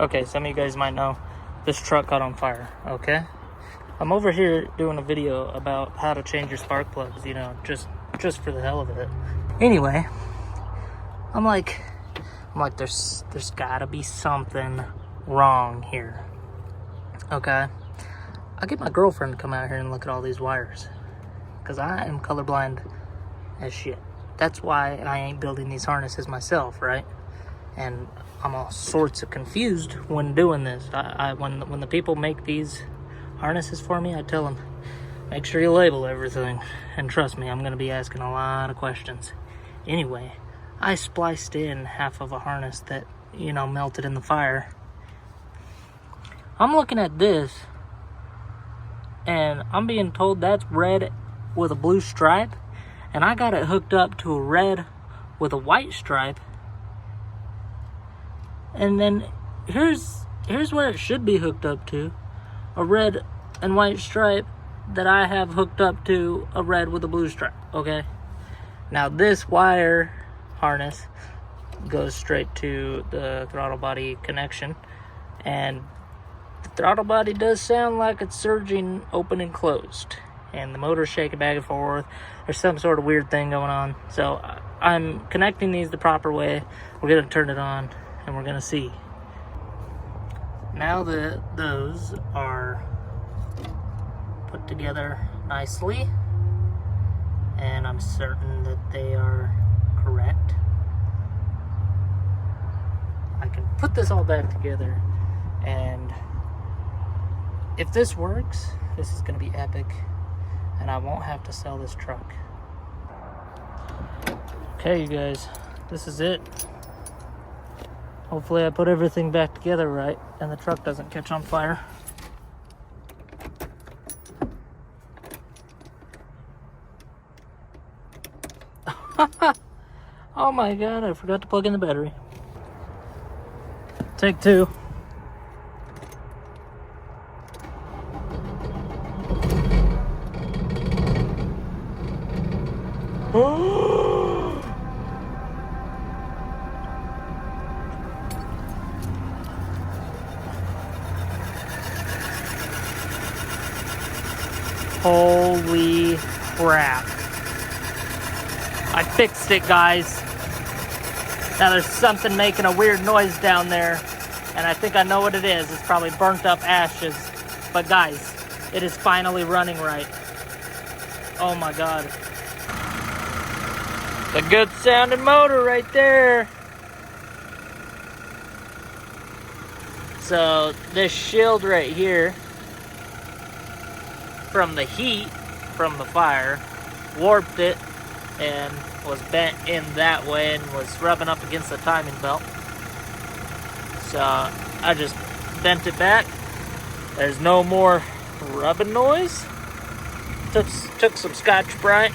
Okay, some of you guys might know this truck caught on fire, okay? I'm over here doing a video about how to change your spark plugs, you know, just for the hell of it. Anyway, I'm like there's gotta be something wrong here, okay? I'll get my girlfriend to come out here and look at all these wires, because I am colorblind as shit. That's why I ain't building these harnesses myself, right? And I'm all sorts of confused when doing this. When the people make these harnesses for me, I tell them, make sure you label everything. And trust me, I'm going to be asking a lot of questions. Anyway, I spliced in half of a harness that, you know, melted in the fire. I'm looking at this, and I'm being told that's red with a blue stripe, and I got it hooked up to a red with a white stripe. And then here's where it should be hooked up to, a red and white stripe that I have hooked up to a red with a blue stripe, okay? Now this wire harness goes straight to the throttle body connection, and the throttle body does sound like it's surging open and closed, and the motor's shaking back and forth. There's some sort of weird thing going on. So I'm connecting these the proper way. We're gonna turn it on, and we're gonna see. Now that those are put together nicely, and I'm certain that they are correct, I can put this all back together, and if this works, this is gonna be epic, and I won't have to sell this truck. Okay, you guys, this is it. Hopefully I put everything back together right and the truck doesn't catch on fire. Oh my god, I forgot to plug in the battery. Take two. Holy crap. I fixed it, guys. Now there's something making a weird noise down there, and I think I know what it is. It's probably burnt up ashes. But guys, it is finally running right. Oh my god. A good sounding motor right there. So this shield right here, from the heat from the fire, warped it and was bent in that way and was rubbing up against the timing belt. So I just bent it back. There's no more rubbing noise. Took some Scotch-Brite,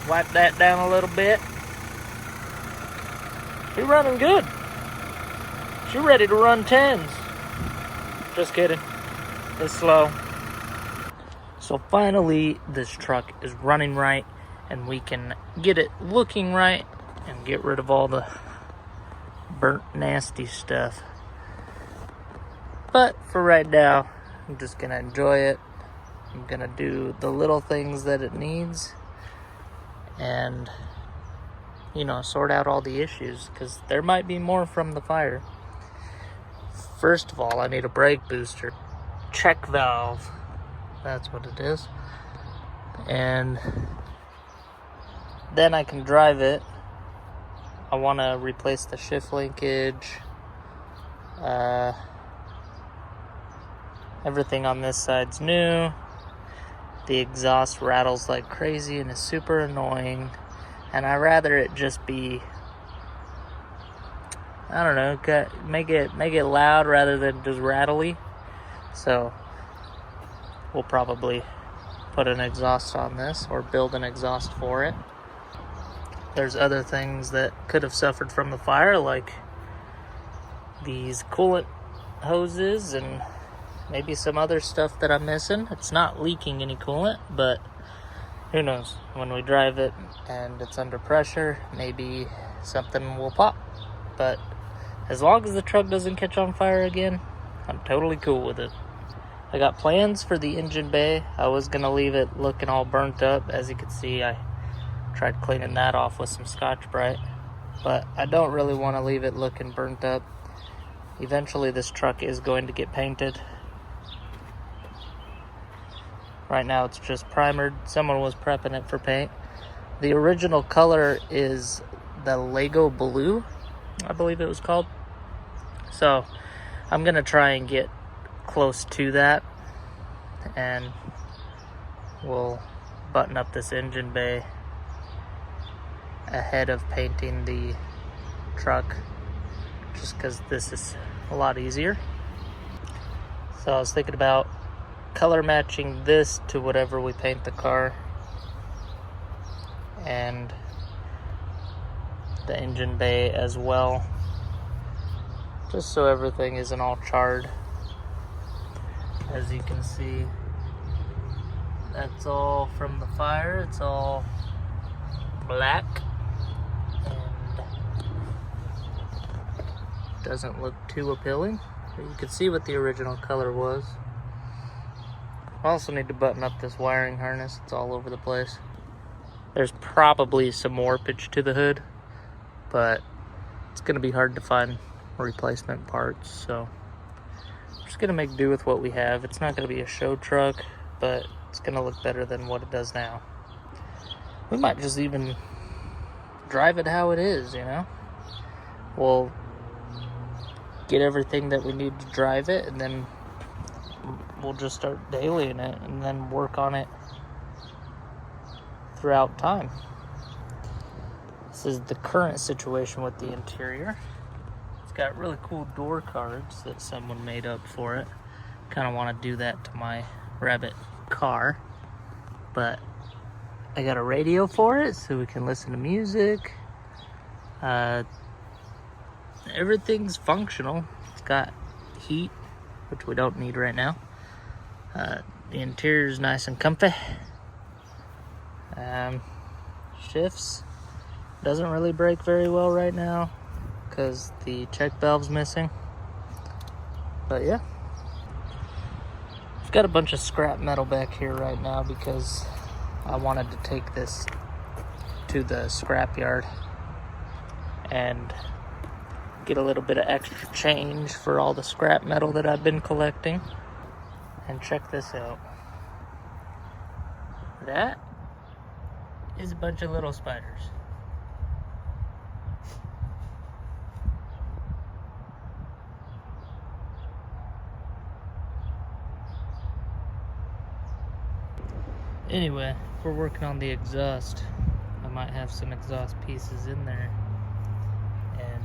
wiped that down a little bit. She's running good. She's ready to run 10s. Just kidding. It's slow. So finally, this truck is running right, and we can get it looking right and get rid of all the burnt, nasty stuff. But for right now, I'm just gonna enjoy it. I'm gonna do the little things that it needs and, you know, sort out all the issues, because there might be more from the fire. First of all, I need a brake booster. Check valve. That's what it is. And then I can drive it. I want to replace the shift linkage. Everything on this side's new. The exhaust rattles like crazy and is super annoying. And I'd rather it just be, I don't know, make it loud rather than just rattly. So we'll probably put an exhaust on this or build an exhaust for it. There's other things that could have suffered from the fire, like these coolant hoses and maybe some other stuff that I'm missing. It's not leaking any coolant, but who knows? When we drive it and it's under pressure, maybe something will pop. But As long as the truck doesn't catch on fire again, I'm totally cool with it. I got plans for the engine bay. I was gonna leave it looking all burnt up. As you can see, I tried cleaning that off with some Scotch-Brite, but I don't really want to leave it looking burnt up. Eventually this truck is going to get painted. Right now it's just primered. Someone was prepping it for paint. The original color is the Lego Blue, I believe it was called. So I'm gonna try and get close to that, and we'll button up this engine bay ahead of painting the truck, just because this is a lot easier. So I was thinking about color matching this to whatever we paint the car, and the engine bay as well, just so everything isn't all charred. As you can see, that's all from the fire. It's all black and doesn't look too appealing, but you can see what the original color was. I also need to button up this wiring harness. It's all over the place. There's probably some warpage to the hood, but it's gonna be hard to find replacement parts, so just gonna make do with what we have. It's not gonna be a show truck, but it's gonna look better than what it does now. We might just even drive it how it is, you know? We'll get everything that we need to drive it, and then we'll just start dailying it and then work on it throughout time. This is the current situation with the interior. Got really cool door cards that someone made up for it. Kind of want to do that to my Rabbit car, but I got a radio for it so we can listen to music. Everything's functional. It's got heat, which we don't need right now. The interior is nice and comfy. Shifts doesn't really brake very well right now because the check valve's missing. But yeah, I've got a bunch of scrap metal back here right now because I wanted to take this to the scrap yard and get a little bit of extra change for all the scrap metal that I've been collecting. And check this out. That is a bunch of little spiders. Anyway, if we're working on the exhaust, I might have some exhaust pieces in there, and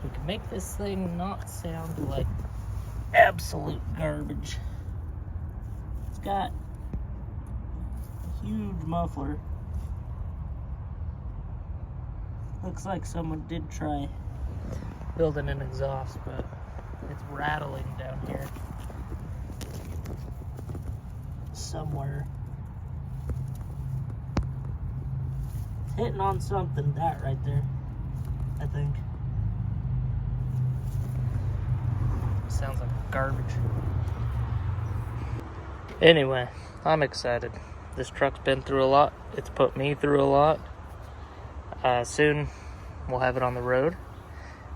we can make this thing not sound like absolute garbage. It's got a huge muffler. Looks like someone did try building an exhaust, but it's rattling down here somewhere. It's hitting on something, that right there, I think. Sounds like garbage. Anyway, I'm excited. This truck's been through a lot. It's put me through a lot. Soon we'll have it on the road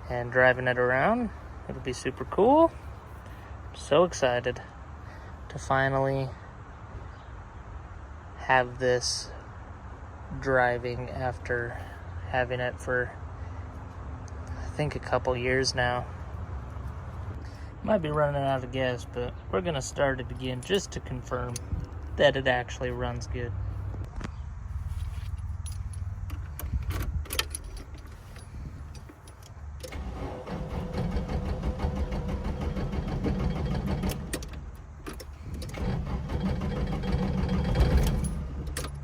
and driving it around. It'll be super cool. I'm so excited to finally have this driving after having it for, I think, a couple years now. Might be running out of gas, but we're gonna start it again just to confirm that it actually runs good.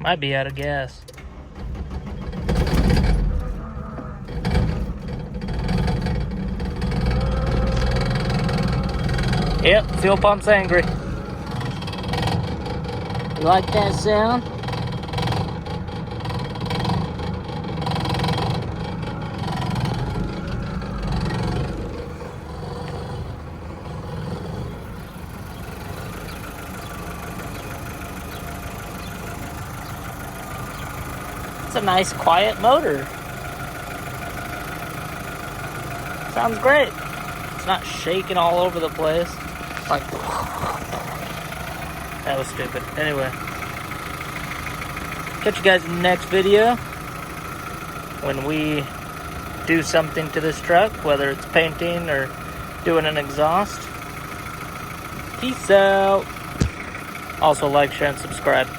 Might be out of gas. Yep, fuel pump's angry. You like that sound? It's a nice quiet motor. Sounds great. It's not shaking all over the place. Like, that was stupid. Anyway, catch you guys in the next video when we do something to this truck, whether it's painting or doing an exhaust. Peace out. Also, like, share, and subscribe.